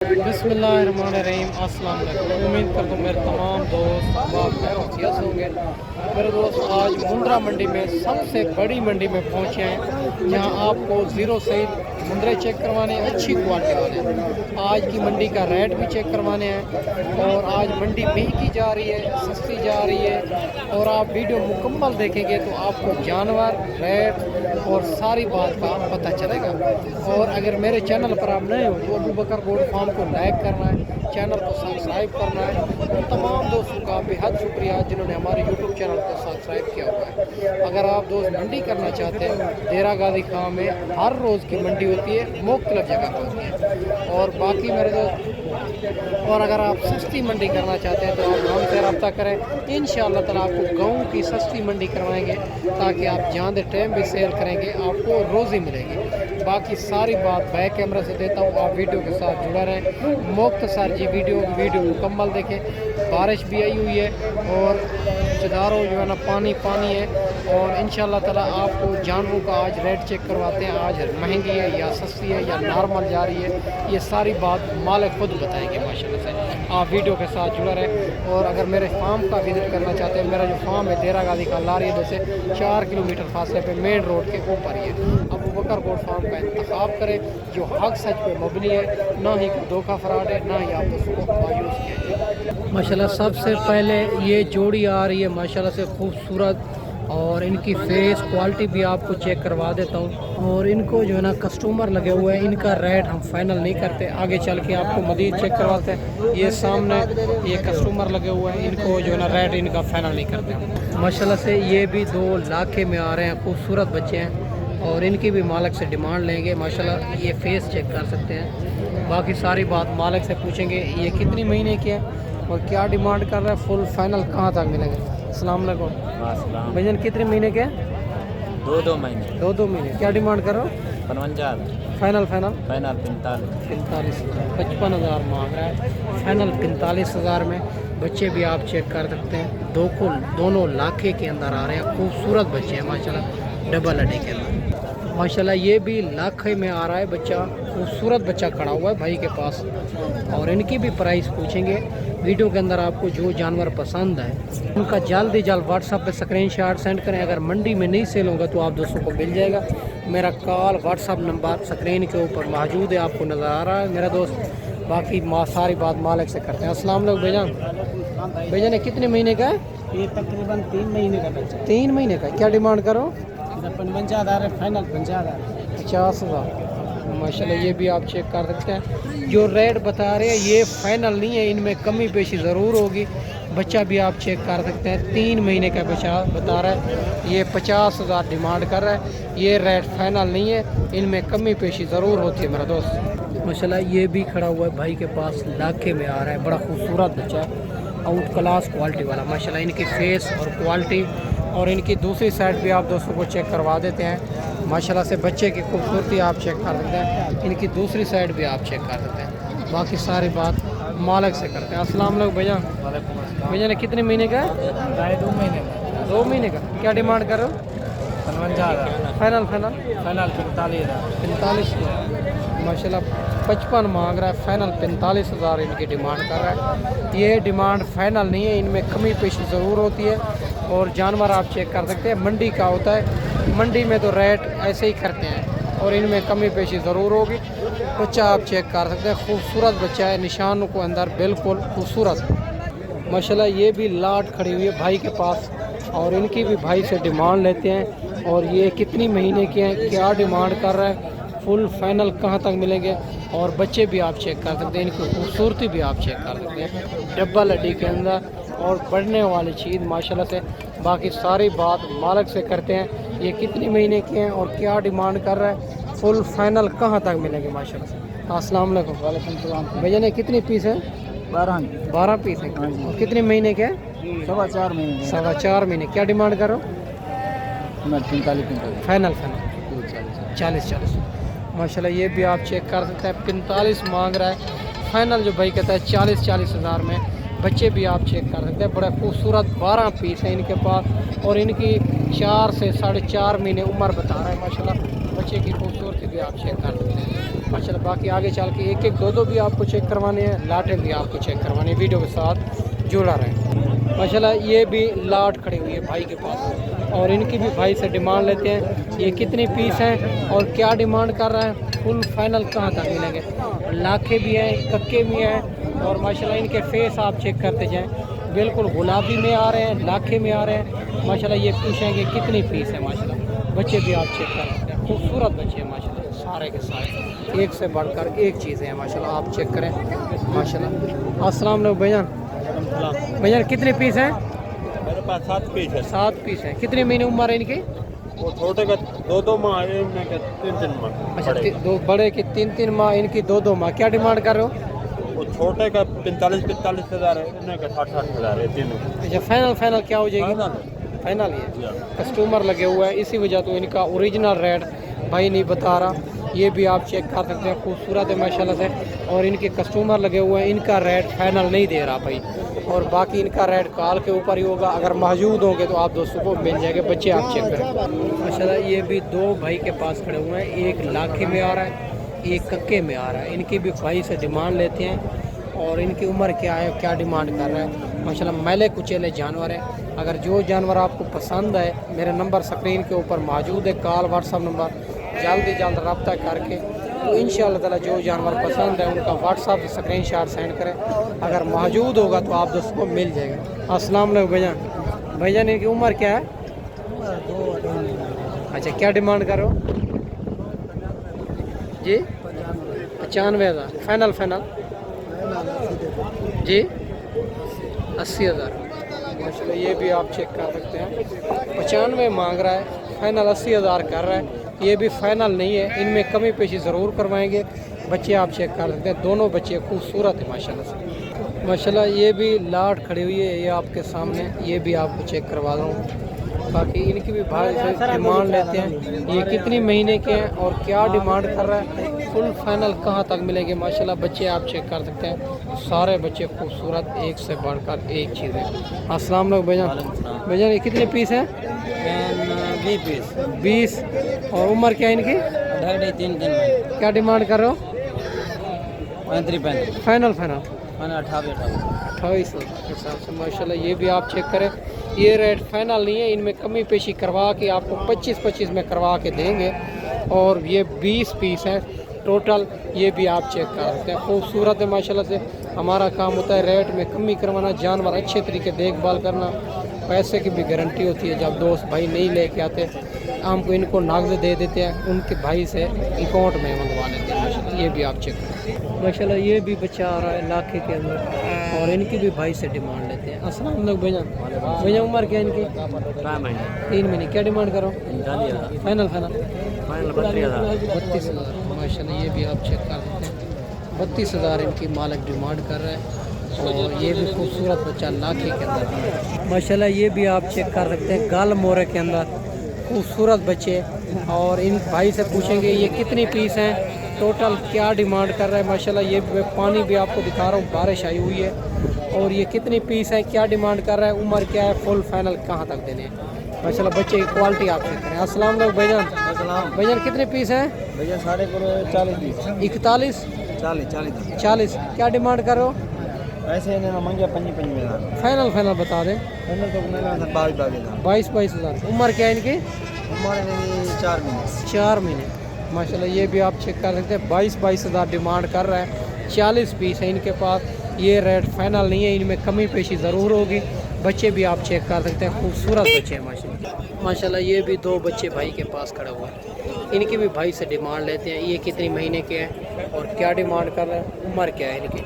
बिस्मिल्लाहिर्रहमानिर्रहीम। अस्सलाम वालेकुम। उम्मीद करता हूँ मेरे तमाम दोस्त अहबाब खैर वसीयत से होंगे। मेरे दोस्त आज मुंद्रा मंडी में सबसे बड़ी मंडी में पहुँचे हैं, जहाँ आपको ज़ीरो से मुंद्रे चेक करवाने हैं, अच्छी क्वालिटी वाले। आज की मंडी का रेट भी चेक करवाने हैं और आज मंडी महंगी जा रही है, सस्ती जा रही है। और आप वीडियो मुकम्मल देखेंगे तो आपको जानवर, रेट और सारी बात का पता चलेगा। और अगर मेरे चैनल पर आप नए हो तो अबू बकर गोल्ड फार्म को लाइक करना है, चैनल को सब्सक्राइब करना है। और तमाम दोस्तों का बेहद शुक्रिया जिन्होंने हमारे यूट्यूब चैनल को सब्सक्राइब किया हुआ है। अगर आप दोस्त मंडी करना चाहते हैं, देरा गाजी खां में हर रोज़ की मंडी होती है, मुख्तलिफ जगह पर होती है। और बाकी मेरे दोस्त, और अगर आप सस्ती मंडी करना चाहते हैं तो आप हमसे रब्ता करें। इंशाअल्लाह ताला आपको गाँव की सस्ती मंडी करवाएंगे, ताकि आप जान टाइम भी सेल करेंगे, आपको रोज़ी मिलेगी। बाकी सारी बात बैक कैमरा से देता हूँ, आप वीडियो के साथ जुड़ा रहें। मुख्तसर जी वीडियो मुकम्मल देखें। बारिश भी आई हुई है और चदारों जो है ना पानी है। और इंशाअल्लाह ताला आपको जानवरों का आज रेट चेक करवाते हैं, आज महंगी है या सस्ती है या नॉर्मल जा रही है, ये सारी बात मालिक खुद बताएंगे माशाल्लाह से। आप वीडियो के साथ जुड़ा रहें। और अगर मेरे फार्म का विजिट करना चाहते हैं, मेरा जो फार्म है देरा गाजी का लारी से 4 किलोमीटर फासले पे मेन रोड के ऊपर ही है। अबू बकर गोल्ड फार्म का इंतखाब करें जो हक सच पे मबनी है, ना ही कोई धोखा फराड है, ना ही आप उसको मायूस कीजिए। माशाल्लाह सबसे पहले ये जोड़ी आ रही है माशाल्लाह से खूबसूरत, और इनकी फेस क्वालिटी भी आपको चेक करवा देता हूँ। और इनको जो है ना कस्टमर लगे हुए हैं, इनका रेट हम फाइनल नहीं करते, आगे चल के आपको मज़ीद चेक करवाते हैं। ये सामने ये कस्टमर लगे हुए हैं, इनको जो है ना रेट इनका फाइनल नहीं करते माशाल्लाह से। ये भी 2 लाख में आ रहे हैं, खूबसूरत बच्चे हैं और इनकी भी मालिक से डिमांड लेंगे माशाल्लाह। ये फेस चेक कर सकते हैं, बाकी सारी बात मालिक से पूछेंगे। ये कितनी महीने के हैं और क्या डिमांड कर रहा है, फुल फाइनल कहाँ तक मिलेंगे। अस्सलाम वालेकुम भैया, कितने महीने के? 2 महीने। 2 महीने। क्या डिमांड करो? 55। फाइनल 45। 55,000 मांग रहा है, फाइनल 45,000 में। बच्चे भी आप चेक कर सकते हैं, दोनों लाखे के अंदर आ रहे हैं, खूबसूरत बच्चे हैं माशाल्लाह, डबल हड्डी के अंदर माशाल्लाह। ये भी लाखे में आ रहा है बच्चा, खूबसूरत बच्चा खड़ा हुआ है भाई के पास। और इनकी भी प्राइस पूछेंगे वीडियो के अंदर। आपको जो जानवर पसंद है उनका जल्द व्हाट्सएप पे स्क्रीनशॉट सेंड करें। अगर मंडी में नहीं सेल होगा तो आप दोस्तों को मिल जाएगा। मेरा कॉल व्हाट्सएप नंबर स्क्रीन के ऊपर मौजूद है, आपको नज़र आ रहा है मेरा दोस्त। बाकी सारी बात मालिक से करते हैं। अस्सलाम वालेकुम भैया। भैया ने कितने महीने का है? ये तकरीबन 3 महीने का बच्चा। 3 महीने का। क्या डिमांड करो? 55,000 है, फाइनल 50,000। 50,000 माशाल्लाह। ये भी आप चेक कर सकते हैं, जो रेट बता रहे हैं ये फाइनल नहीं है, इनमें कमी पेशी ज़रूर होगी। बच्चा भी आप चेक कर सकते हैं, 3 महीने का बच्चा बता रहा है। ये 50,000 डिमांड कर रहा है, ये रेट फाइनल नहीं है, इनमें कमी पेशी ज़रूर होती है मेरा दोस्त माशाल्लाह। ये भी खड़ा हुआ है भाई के पास, लाखे में आ रहा है, बड़ा खूबसूरत बच्चा, आउट क्लास क्वालिटी वाला माशाल्लाह। इनकी फेस और क्वालिटी और इनकी दूसरी साइड भी आप दोस्तों को चेक करवा देते हैं माशाल्लाह से। बच्चे की खूबसूरती आप चेक कर सकते हैं, इनकी दूसरी साइड भी आप चेक कर सकते हैं। बाकी सारी बात मालिक से करते हैं। अस्सलाम वालेकुम भैया। भैया ने कितने महीने का? 2 महीने का। 2 महीने का। क्या डिमांड करो? 55,000। फाइनल 45,000 माशाल्लाह। 55 मांग रहा है, फाइनल 45,000 इनकी डिमांड कर रहा है। ये डिमांड फाइनल नहीं है, इनमें कमी पेशी ज़रूर होती है। और जानवर आप चेक कर सकते हैं, मंडी का होता है, मंडी में तो रेट ऐसे ही करते हैं और इनमें कमी पेशी ज़रूर होगी। बच्चा आप चेक कर सकते हैं, खूबसूरत बच्चा है, निशानों को अंदर बिल्कुल खूबसूरत माशाल्लाह। ये भी लाट खड़ी हुई है भाई के पास और इनकी भी भाई से डिमांड लेते हैं। और ये कितनी महीने के हैं, क्या डिमांड कर रहा है, फुल फाइनल कहाँ तक मिलेंगे। और बच्चे भी आप चेक कर सकते हैं, इनकी खूबसूरती भी आप चेक कर सकते हैं, डब्बल हड्डी के अंदर और बढ़ने वाली चीज़ माशाल्लाह से। बाकी सारी बात मालिक से करते हैं, ये कितनी महीने के हैं और क्या डिमांड कर रहा है, फुल फाइनल कहाँ तक मिलेंगे माशाल्लाह से। अस्सलाम वालेकुम। वालेकुम। भैया ने कितनी पीस है? 12 पीस है। और कितने महीने के हैं? 4.5 महीने। 4.5 महीने। क्या डिमांड करो? 45 फाइनल 40 माशाल्लाह। ये भी आप चेक कर सकते हैं, 45 मांग रहा है, फाइनल जो भाई कहता है 40,000 में। बच्चे भी आप चेक कर सकते हैं, बड़ा खूबसूरत 12 पीस है इनके पास। और इनकी 4 से 4.5 महीने उम्र बता रहा है माशाल्लाह। बच्चे की खूबसूरती भी आप चेक कर सकते हैं। माशाल्लाह। बाकी आगे चल के एक एक दो दो भी आपको चेक करवाने हैं, लाटें भी आपको चेक करवानी है, वीडियो के साथ जुड़ा रहे माशाल्लाह। ये भी लाट खड़ी हुई है भाई के पास और इनकी भी भाई से डिमांड लेते हैं, ये कितनी पीस हैं और क्या डिमांड कर रहा है, फुल फाइनल कहाँ तक मिलेंगे। लाखे भी हैं, कक्के भी हैं और माशाल्लाह इनके फेस आप चेक करते जाएं, बिल्कुल गुलाबी में आ रहे हैं, लाखे में आ रहे हैं माशाल्लाह। ये पूछेंगे कितनी पीस है माशाल्लाह। बच्चे भी आप चेक कर सकते हैं, खूबसूरत बच्चे हैं माशाल्लाह, सारे के सारे एक से बढ़कर एक चीज़ें हैं माशाल्लाह। आप चेक करें माशाल्लाह। अस्सलाम वालेकुम भैया। भैया कितने पीस हैं? मेरे पास 7 पीस है। 7 पीस हैं। कितनी महीने उम्र है इनकी? वो छोटे का 2-2 माह है, इनमें के 3-3 माह। अच्छा, दो बड़े की 3-3 माह, इनकी 2-2 माह। क्या डिमांड कर रहे हो? वो छोटे का 45-45 हज़ार है, इनमें का 60-60 हज़ार है तीनों। अच्छा, फाइनल क्या हो जाएगी? फाइनल ही है। कस्टमर लगे हुए हैं, इसी वजह तो इनका ओरिजिनल रेट भाई नहीं बता रहा। ये भी आप चेक कर सकते हैं, खूबसूरत है माशाल्लाह से। और इनके कस्टमर लगे हुए हैं, इनका रेट फाइनल नहीं दे रहा भाई। और बाकी इनका रेट कॉल के ऊपर ही होगा, अगर मौजूद होंगे तो आप दोस्तों को मिल जाएंगे। बच्चे आप चेक करें माशाल्लाह। ये भी दो भाई के पास खड़े हुए हैं, एक लाखे में आ रहा है, एक कक्के में आ रहा है। इनकी भी भाई से डिमांड लेते हैं और इनकी उम्र क्या है, क्या डिमांड कर रहा है माशाल्लाह। मैले कुचेले जानवर है। अगर जो जानवर आपको पसंद है, मेरा नंबर स्क्रीन के ऊपर मौजूद है, कॉल व्हाट्सअप नंबर, जल्द रब्ता करके तो इंशाअल्लाह ताला जो जानवर पसंद है उनका व्हाट्सअप स्क्रीन शॉट सेंड करें, अगर मौजूद होगा तो आप दोस्तों को मिल जाएगा। अस्सलाम वालेकुम भैया। भैया इनकी उम्र क्या है? अच्छा, क्या डिमांड करो जी? 95,000 फाइनल जी? 80,000 माशाल्लाह। ये भी आप चेक कर सकते हैं, 95 मांग रहा है, फाइनल 80,000 कर रहा है। ये भी फाइनल नहीं है, इनमें कमी पेशी ज़रूर करवाएंगे। बच्चे आप चेक कर सकते हैं, दोनों बच्चे खूबसूरत है माशाल्लाह से माशाल्लाह। ये भी लाट खड़ी हुई है, ये आपके सामने, ये भी आपको चेक करवा रहा हूँ। बाकी इनकी भी भाई से डिमांड लेते हैं, ये कितनी महीने के हैं और क्या डिमांड कर रहा है, फुल फाइनल कहाँ तक मिलेंगे माशाल्लाह। बच्चे आप चेक कर सकते हैं, सारे बच्चे खूबसूरत, एक से बढ़कर एक चीज़ है। अस्सलाम वालेकुम भैया। भैया ये कितने पीस हैं? 20 पीस। 20। और उम्र क्या है इनकी? 3 क्या डिमांड कर रहे हो? 35 फाइनल 28 के हिसाब से माशाल्लाह। ये भी आप चेक करें, ये रेट फाइनल नहीं है, इनमें कमी पेशी करवा के आपको 25-25 में करवा के देंगे। और ये 20 पीस हैं टोटल, ये भी आप चेक कर सकते हैं, खूबसूरत है माशाल्लाह से। हमारा काम होता है रेट में कमी करवाना, जानवर अच्छे तरीके देखभाल करना, पैसे की भी गारंटी होती है। जब दोस्त भाई नहीं लेके आते हमको इनको नगद दे देते हैं, उनके भाई से अकाउंट में मंगवा लेते हैं माशाल्लाह। ये भी आप चेक करें माशाल्लाह। ये भी बच्चा आ रहा है लाखे के अंदर और इनकी भी भाई से डिमांड लेते हैं। अस्सलाम वालेकुम भैया। भैया उम्र क्या है इनकी? 3 महीने। क्या डिमांड करो? फाइनल 32,000 माशाल्लाह। ये भी आप चेक कर सकते हैं, 32,000 इनकी मालिक डिमांड कर रहा है। और ये भी खूबसूरत बच्चा लाखे के अंदर माशाल्लाह। ये भी आप चेक कर सकते हैं, गाल मोरे के अंदर खूबसूरत बच्चे। और इन भाई से पूछेंगे ये कितनी पीस हैं टोटल, क्या डिमांड कर रहा है माशाल्लाह। ये पानी भी आपको दिखा रहा हूँ, बारिश आई हुई है। और ये कितनी पीस है, क्या डिमांड कर रहा है, उम्र क्या है, फुल फाइनल कहाँ तक देने हैं माशाल्लाह। बच्चे की क्वालिटी आप चेक करें। अस्सलाम वालेकुम भाईजान। भाईजान कितने पीस हैं? भैया साढ़े 40 पीस। 41 40। क्या डिमांड कर रहे हो? ऐसे इन्होंने मांगे 25,000 फाइनल बता दें। फाइनल तो मैंने 22,000। उम्र क्या है इनकी? हमारे 4 महीने। 4 महीने माशाल्लाह। ये भी आप चेक कर सकते हैं, 22,000 डिमांड कर रहा है, 40 पीस है इनके पास। ये रेट फाइनल नहीं है, इनमें कमी पेशी ज़रूर होगी। बच्चे भी आप चेक कर सकते हैं, खूबसूरत बच्चे हैं माशाल्लाह। माशाल्लाह ये भी 2 बच्चे भाई के पास खड़े हुए हैं, इनकी भी भाई से डिमांड लेते हैं। ये कितनी महीने के हैं और क्या डिमांड कर रहे हैं, उम्र क्या है इनकी?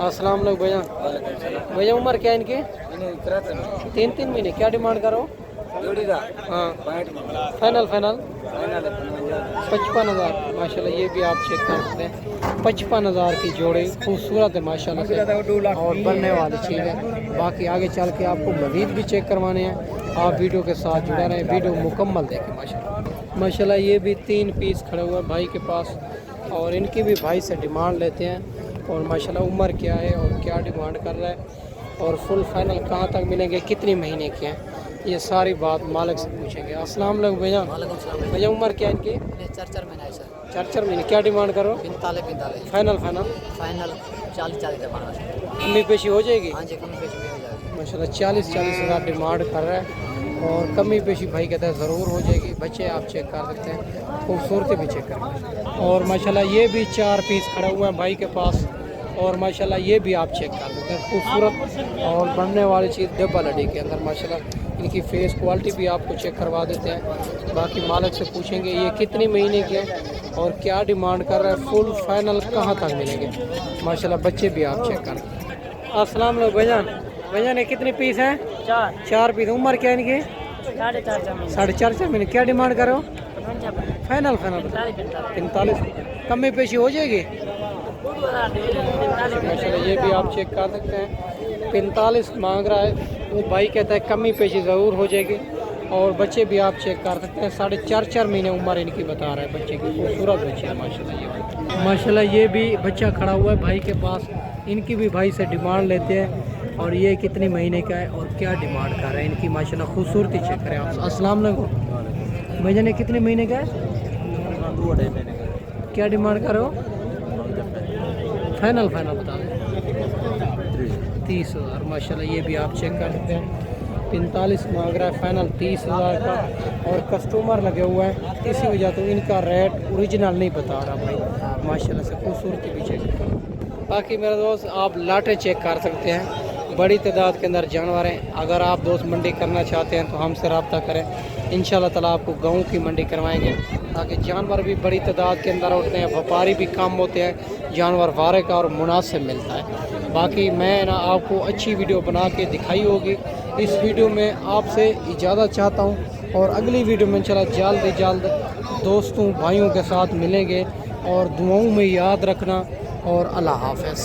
अस्सलाम वालेकुम भैया। भैया उम्र क्या है इनकी? 3 महीने। क्या डिमांड करो? हाँ फाइनल 55,000 माशाल्लाह। ये भी आप चेक कर सकते हैं, 55,000 की जोड़ी खूबसूरत है माशाल्लाह से और बनने वाली चीज़ है। बाकी आगे चल के आपको मज़ीद भी चेक करवाने हैं, आप वीडियो के साथ जुड़ा रहें, वीडियो मुकम्मल देखें माशाल्लाह। ये भी 3 पीस खड़े हुए हैं भाई के पास और इनकी भी भाई से डिमांड लेते हैं। और माशाल्लाह उम्र क्या है और क्या डिमांड कर रहा है और फुल फाइनल कहाँ तक मिलेंगे, कितनी महीने के हैं, ये सारी बात मालिक से पूछेंगे। अस्सलाम वालेकुम भैया। भैया उम्र क्या है इनकी? 4 महीने है सर। 4 महीने। क्या डिमांड करो? 45 फाइनल फाइनल फाइनल 40 का मांगा कमी पेशी हो जाएगी? हाँ जी, कम पेश में हो जाएगा। माशाल्लाह 40 हज़ार डिमांड कर रहा है और कमी पेशी भाई कहता है ज़रूर हो जाएगी। बच्चे आप चेक कर सकते हैं, खूबसूरती भी चेक करें। और माशाल्लाह ये भी 4 पीस खड़ा हुआ है भाई के पास और माशाल्लाह ये भी आप चेक कर सकते हैं, खूबसूरत और बनने वाली चीज़ डबल हड्डी के अंदर। माशाल्लाह इनकी फेस क्वालिटी भी आपको चेक करवा देते हैं। बाकी मालिक से पूछेंगे ये कितनी महीने के हैं और क्या डिमांड कर रहा है, फुल फाइनल कहाँ तक मिलेंगे। माशाल्लाह बच्चे भी आप चेक कर। अस्सलाम वालेकुम भाईजान, भाईजान ये कितने पीस हैं? 4 पीस। उम्र क्या है इनकी? 4.5 महीने। क्या डिमांड करो? फाइनल 45। कम में पेशी हो जाएगी? माशाल्लाह ये भी आप चेक कर सकते हैं, 45 मांग रहा है वो भाई कहता है कमी पेशी ज़रूर हो जाएगी। और बच्चे भी आप चेक कर सकते हैं, 4.5 महीने उम्र इनकी बता रहा है बच्चे की। खूबसूरत बच्चे हैं माशाल्लाह ये भी बच्चा खड़ा हुआ है भाई के पास। इनकी भी भाई से डिमांड लेते हैं और ये कितने महीने का है और क्या डिमांड कर रहे हैं इनकी। माशाल्लाह खूबसूरती चेक करें आप। अस्सलाम वालेकुम भाईजान, ये कितने महीने का है? 2.5 महीने का। क्या डिमांड करो? फाइनल बता दें 30 हज़ार। माशाल्लाह ये भी आप चेक कर सकते हैं, 45 मांग रहा है, फाइनल 30 हज़ार का। और कस्टमर लगे हुए हैं, इसी वजह तो इनका रेट ओरिजिनल नहीं बता रहा भाई। माशाल्लाह से खूबसूरती भी चेक। बाकी मेरे दोस्त आप लाटें चेक कर सकते हैं, बड़ी तादाद के अंदर जानवर हैं। अगर आप दोस्त मंडी करना चाहते हैं तो हमसे रब्ता करें, इंशाल्लाह ताला आपको गाँव की मंडी करवाएंगे ताकि जानवर भी बड़ी तादाद के अंदर होते हैं, व्यापारी भी कम होते हैं, जानवर वारे का और मुनासिब मिलता है। बाकी मैं ना आपको अच्छी वीडियो बना के दिखाई होगी। इस वीडियो में आपसे इजाज़त चाहता हूँ और अगली वीडियो में इंशाल्लाह जल्द दोस्तों भाइयों के साथ मिलेंगे। और दुआओं में याद रखना और अल्लाह हाफ़िज़।